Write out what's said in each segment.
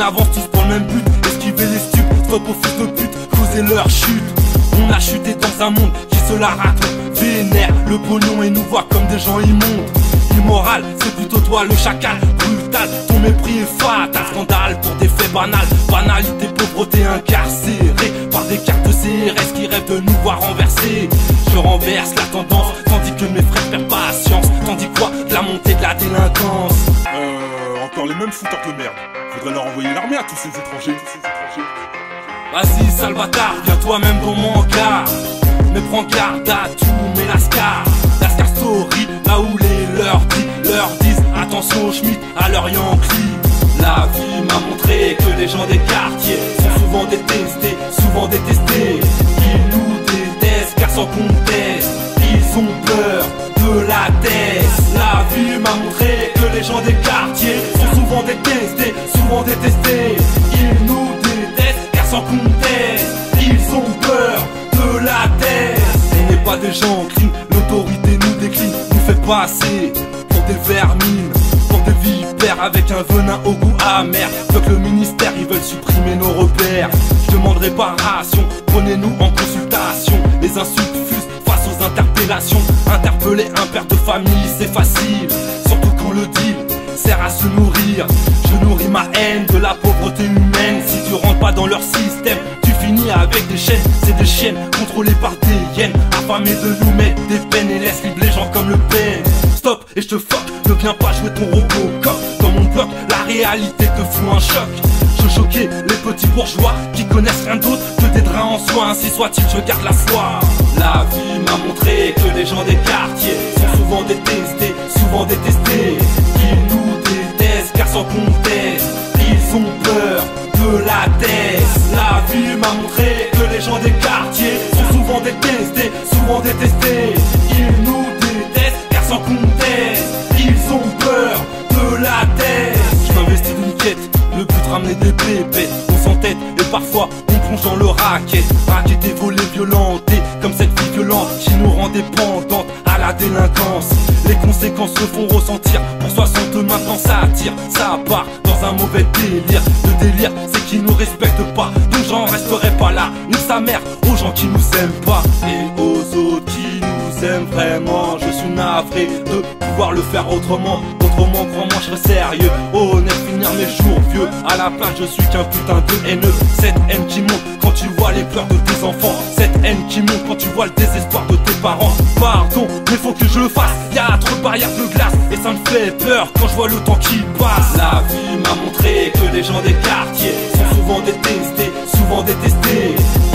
avance tous pour le même but, esquiver les stupes, stop aux fils de pute, causer leur chute. On a chuté dans un monde qui se la raconte, vénère le pognon et nous voit comme des gens immondes. Immoral, c'est plutôt toi le chacal, brutal, ton mépris est fatal. Scandale pour des faits banals, banalité, pauvreté, incarcéré par des cartes CRS qui rêvent de nous voir renverser. Je renverse la tendance, tandis que mes frères perdent patience. Tandis quoi, de la montée de la délinquance. Encore les mêmes fouteurs de merde. Faudrait leur envoyer l'armée à tous ces étrangers. Vas-y sale bâtard, viens toi-même dans mon hangar. Mais prends garde à tous mes lascars. Lascar story, là où les leur disent attention au Schmitt, à leur Yankee. La vie m'a montré que les gens des quartiers sont souvent détestés, Ils nous détestent car sans conteste, ils ont peur de la tête. La vie m'a montré que les gens des quartiers sont souvent détestés, Ils nous détestent car sans conteste, ils ont peur de la tête. On n'est pas des gens en crime, l'autorité nous décline, nous fait passer pour des vermines, pour des vipères avec un venin au goût amer. Fuck le ministère, ils veulent supprimer nos repères. Je demande réparation, prenez-nous en consultation. Les insultes fusent face aux interpellations. Interpeller un père de famille c'est facile, surtout quand le deal sert à se nourrir. Je nourris ma haine de la pauvreté humaine. Si tu rentres pas dans leur système, tu finis avec des chaînes. C'est des chiennes contrôlées par des hyènes, affamées de nous mettre des peines et laisse libre les gens comme le Pen. Stop et je te fuck, ne viens pas jouer ton Robocop. Dans mon bloc, la réalité te fout un choc. Je choquais les petits bourgeois qui connaissent rien d'autre que des draps en soie. Ainsi soit-il, je garde la foi. La vie m'a montré que les gens des quartiers sont souvent détestés, Ils nous détestent car sans conteste, ils ont peur de la tête. La vie m'a montré que les gens des quartiers sont souvent détestés, Ils nous détestent car sans conteste, ils ont peur de la tête. Je m'investis d'une quête, le but de ramener des pépettes. On s'entête et parfois on plonge dans le racket. Raqueter, voler, violenter, comme cette vie violente qui nous rend dépendantes à la délinquance. Les conséquences se font ressentir, pour 60 maintenant ça attire. Ça part dans un mauvais délire. Le délire c'est qu'ils nous respectent pas, donc j'en resterai pas là. Nique sa mère aux gens qui nous aiment pas et aux autres qui nous aiment vraiment. Je suis navré de pouvoir le faire autrement. Autrement, crois-moi, je serais sérieux, honnête, finir mes jours vieux. À la place, je suis qu'un putain de haineux. Cette haine qui monte quand tu vois les pleurs de tes enfants. Cette haine qui monte quand tu vois le désespoir de tes parents. Pardon, mais faut que je le fasse. Y'a trop de barrières de glace et ça me fait peur quand je vois le temps qui passe. La vie m'a montré que les gens des quartiers sont souvent détestés,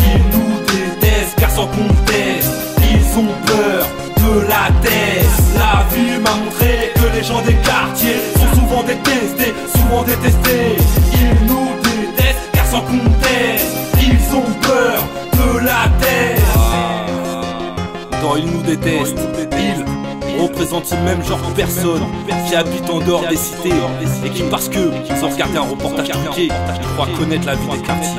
Ils nous détestent car sans conteste, ils ont peur de la tête. La vie m'a montré que les gens des quartiers sont souvent détestés, Ils nous détestent car sans conteste, ils ont peur de la tête. Quand ils nous détestent, ils représentent ce même genre de personnes qui habitent en dehors des cités et qui, parce que, sans regarder un reportage truqué, croient connaître la vie des quartiers.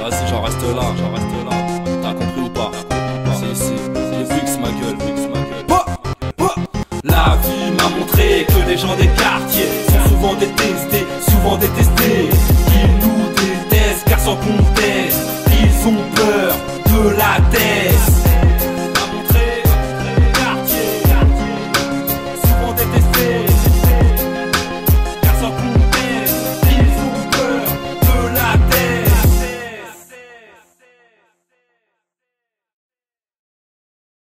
Vas-y, j'en reste là.